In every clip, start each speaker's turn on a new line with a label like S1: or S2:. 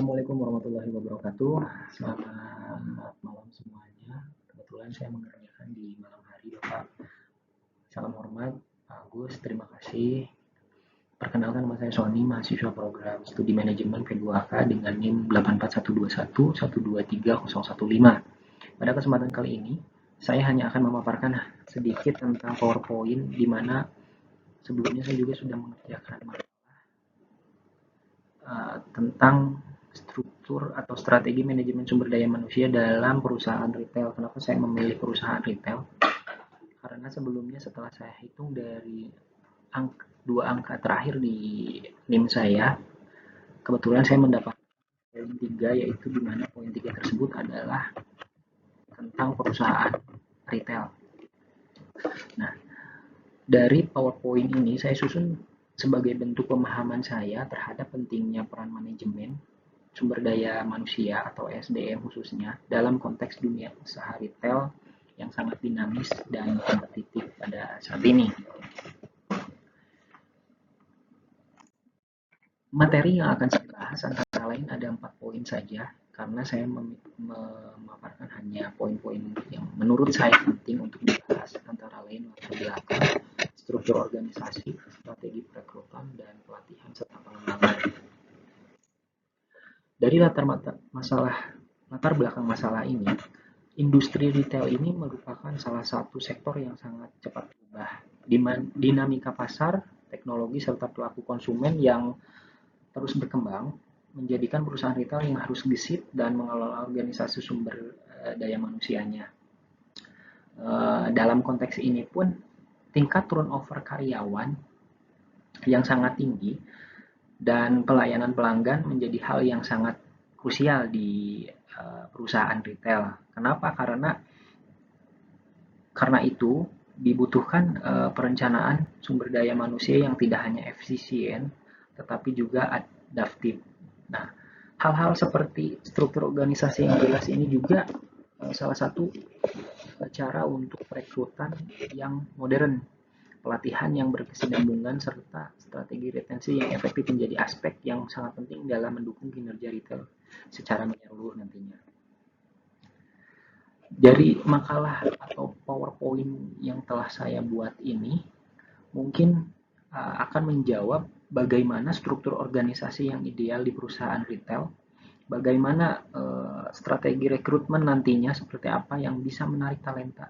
S1: Assalamualaikum warahmatullahi wabarakatuh. Selamat malam semuanya. Kebetulan saya mengerjakan di malam hari, Bapak. Salam hormat, Pak Agus. Terima kasih. Perkenalkan, nama saya Sony, mahasiswa program studi manajemen P2K dengan NIM 84121123015. Pada kesempatan kali ini, saya hanya akan memaparkan sedikit tentang PowerPoint, di mana sebelumnya saya juga sudah mengerjakan tentang struktur atau strategi manajemen sumber daya manusia dalam perusahaan retail. Kenapa saya memilih perusahaan retail? Karena sebelumnya setelah saya hitung dari dua angka terakhir di NIM saya, kebetulan saya mendapat poin 3, yaitu di mana poin 3 tersebut adalah tentang perusahaan retail. Nah, dari PowerPoint ini saya susun sebagai bentuk pemahaman saya terhadap pentingnya peran manajemen sumber daya manusia atau SDM khususnya dalam konteks dunia usaha retail yang sangat dinamis dan kompetitif pada saat ini. Materi yang akan saya bahas antara lain ada 4 poin saja, karena saya memaparkan hanya poin-poin yang menurut saya penting untuk dibahas, antara lain latar belakang, struktur organisasi, strategi perekrutan, dan pelatihan serta pengembangan. Dari latar belakang masalah ini, industri retail ini merupakan salah satu sektor yang sangat cepat berubah. Dinamika pasar, teknologi, serta pelaku konsumen yang terus berkembang menjadikan perusahaan retail yang harus gesit dan mengelola organisasi sumber daya manusianya. Dalam konteks ini pun, tingkat turnover karyawan yang sangat tinggi dan pelayanan pelanggan menjadi hal yang sangat krusial di perusahaan retail. Kenapa? Karena itu dibutuhkan perencanaan sumber daya manusia yang tidak hanya efisien, tetapi juga adaptif. Nah, hal-hal seperti struktur organisasi yang jelas ini juga salah satu cara untuk perekrutan yang modern, pelatihan yang berkesinambungan, serta strategi retensi yang efektif menjadi aspek yang sangat penting dalam mendukung kinerja retail secara menyeluruh nantinya. Dari makalah atau PowerPoint yang telah saya buat ini, mungkin akan menjawab bagaimana struktur organisasi yang ideal di perusahaan retail, bagaimana strategi rekrutmen nantinya seperti apa yang bisa menarik talenta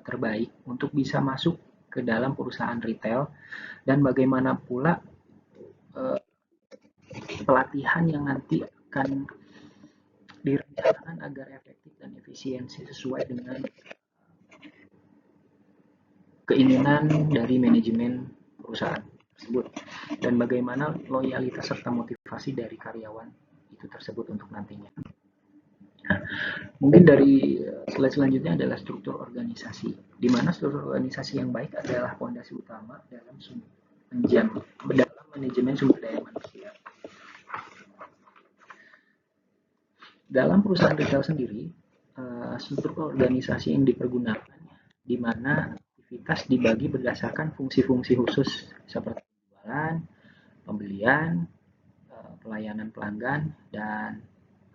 S1: terbaik untuk bisa masuk ke dalam perusahaan retail, dan bagaimana pula pelatihan yang nanti akan direncanakan agar efektif dan efisiensi sesuai dengan keinginan dari manajemen perusahaan tersebut, dan bagaimana loyalitas serta motivasi dari karyawan itu tersebut untuk nantinya. Nah, mungkin dari slide selanjutnya adalah struktur organisasi, di mana struktur organisasi yang baik adalah fondasi utama dalam manajemen sumber daya manusia. Dalam perusahaan retail sendiri, struktur organisasi yang dipergunakan di mana aktivitas dibagi berdasarkan fungsi-fungsi khusus seperti penjualan, pembelian, pelayanan pelanggan, dan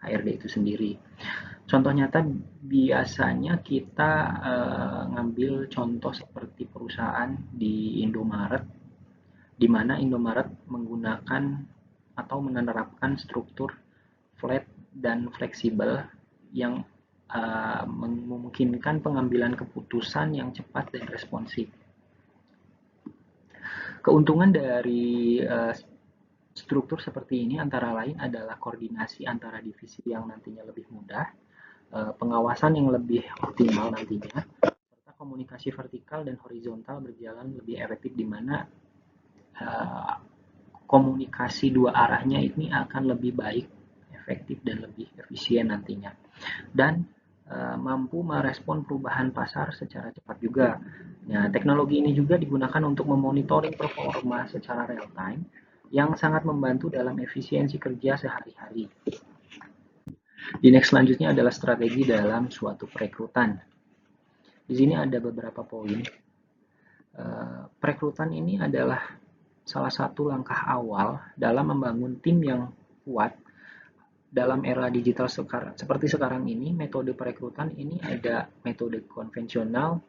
S1: HRD itu sendiri. Contoh nyata biasanya kita ngambil contoh seperti perusahaan di Indomaret, di mana Indomaret menggunakan atau menerapkan struktur flat dan fleksibel yang memungkinkan pengambilan keputusan yang cepat dan responsif. Keuntungan dari struktur seperti ini antara lain adalah koordinasi antara divisi yang nantinya lebih mudah, pengawasan yang lebih optimal nantinya, serta komunikasi vertikal dan horizontal berjalan lebih efektif, di mana komunikasi dua arahnya ini akan lebih baik, efektif, dan lebih efisien nantinya, dan mampu merespon perubahan pasar secara cepat juga. Nah, teknologi ini juga digunakan untuk memonitoring performa secara real time yang sangat membantu dalam efisiensi kerja sehari-hari. Di next selanjutnya adalah strategi dalam suatu perekrutan. Di sini ada beberapa poin. Perekrutan ini adalah salah satu langkah awal dalam membangun tim yang kuat dalam era digital seperti sekarang ini, metode perekrutan ini ada metode konvensional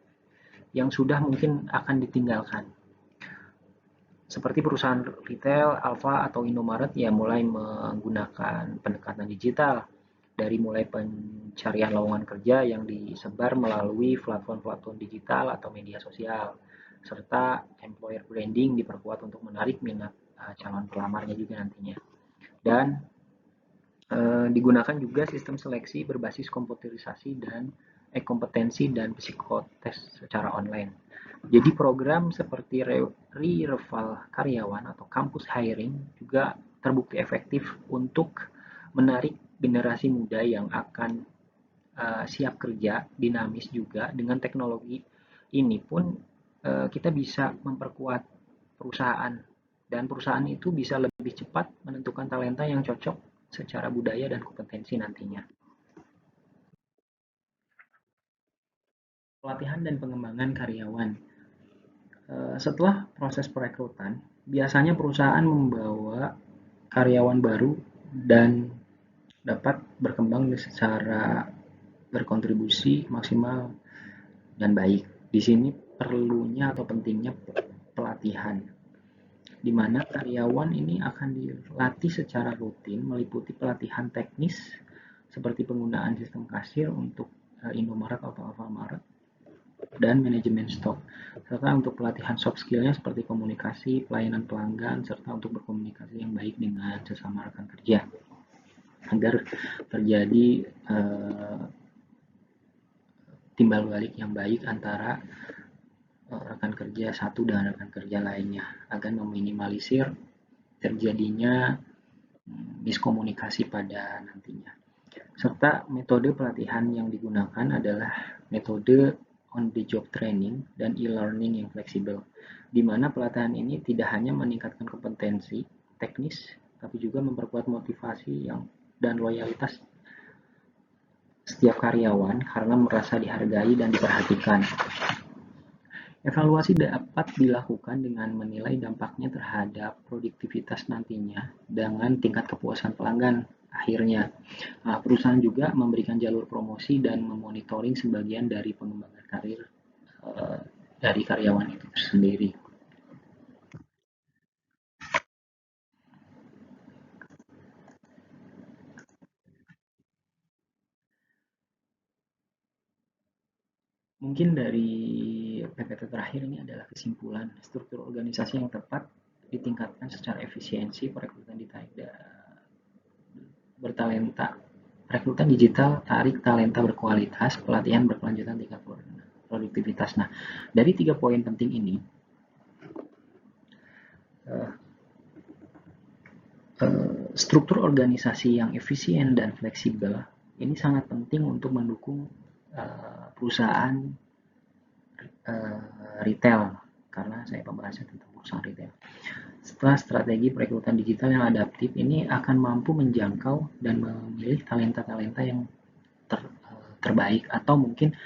S1: yang sudah mungkin akan ditinggalkan. Seperti perusahaan retail, Alfa atau Indomaret ya mulai menggunakan pendekatan digital dari mulai pencarian lowongan kerja yang disebar melalui platform-platform digital atau media sosial, serta employer branding diperkuat untuk menarik minat calon pelamarnya juga nantinya. Dan digunakan juga sistem seleksi berbasis komputerisasi dan kompetensi dan psikotes secara online. Jadi program seperti re-reval karyawan atau kampus hiring juga terbukti efektif untuk menarik generasi muda yang akan siap kerja, dinamis juga dengan teknologi ini pun kita bisa memperkuat perusahaan dan perusahaan itu bisa lebih cepat menentukan talenta yang cocok secara budaya dan kompetensi nantinya. Pelatihan dan pengembangan karyawan. Setelah proses perekrutan, biasanya perusahaan membawa karyawan baru dan dapat berkembang secara berkontribusi maksimal dan baik. Di sini perlunya atau pentingnya pelatihan, di mana karyawan ini akan dilatih secara rutin meliputi pelatihan teknis seperti penggunaan sistem kasir untuk Indomaret atau Alfamart dan manajemen stok, serta untuk pelatihan soft skill-nya seperti komunikasi, pelayanan pelanggan, serta untuk berkomunikasi yang baik dengan sesama rekan kerja agar terjadi timbal balik yang baik antara rekan kerja satu dengan rekan kerja lainnya agar meminimalisir terjadinya miskomunikasi pada nantinya. Serta metode pelatihan yang digunakan adalah metode on the job training dan e-learning yang fleksibel, di mana pelatihan ini tidak hanya meningkatkan kompetensi teknis tapi juga memperkuat motivasi dan loyalitas setiap karyawan karena merasa dihargai dan diperhatikan. Evaluasi dapat dilakukan dengan menilai dampaknya terhadap produktivitas nantinya dengan tingkat kepuasan pelanggan akhirnya. Perusahaan juga memberikan jalur promosi dan memonitoring sebagian dari pengembangan karir dari karyawan itu sendiri. Mungkin dari PPT terakhir ini adalah kesimpulan struktur organisasi yang tepat ditingkatkan secara efisiensi perekrutan bertalenta, rekrutan digital, tarik talenta berkualitas, pelatihan berkelanjutan, tingkat produktivitas. Nah, dari 3 poin penting ini, struktur organisasi yang efisien dan fleksibel ini sangat penting untuk mendukung perusahaan retail, karena saya pembahasan tentang perusahaan retail. Setelah strategi perekrutan digital yang adaptif ini akan mampu menjangkau dan memilih talenta-talenta yang terbaik, atau mungkin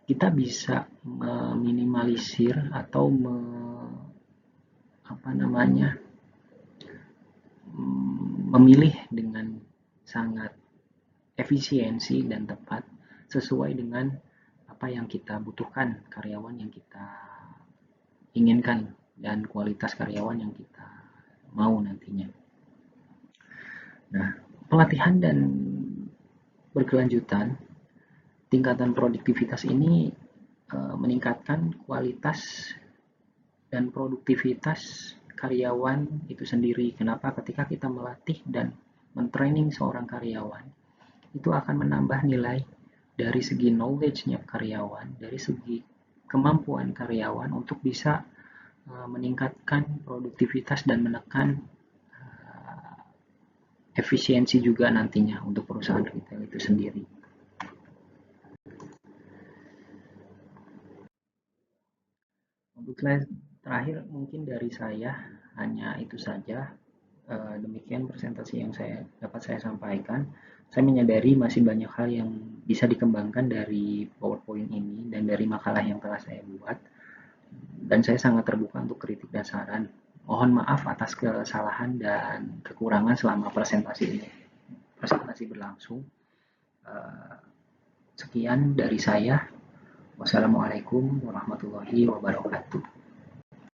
S1: kita bisa meminimalisir atau memilih dengan sangat efisiensi dan tepat sesuai dengan apa yang kita butuhkan, karyawan yang kita inginkan, dan kualitas karyawan yang kita mau nantinya. Nah, pelatihan dan berkelanjutan, tingkatan produktivitas ini meningkatkan kualitas dan produktivitas karyawan itu sendiri. Kenapa? Ketika kita melatih dan mentraining seorang karyawan, itu akan menambah nilai dari segi knowledge-nya karyawan, dari segi kemampuan karyawan untuk bisa meningkatkan produktivitas dan menekan efisiensi juga nantinya untuk perusahaan retail itu sendiri. Untuk slide terakhir mungkin dari saya hanya itu saja. Demikian presentasi yang dapat saya sampaikan. Saya menyadari masih banyak hal yang bisa dikembangkan dari PowerPoint ini dan dari makalah yang telah saya buat. Dan saya sangat terbuka untuk kritik dan saran. Mohon maaf atas kesalahan dan kekurangan selama presentasi ini. masih berlangsung. Sekian dari saya. Wassalamualaikum warahmatullahi wabarakatuh.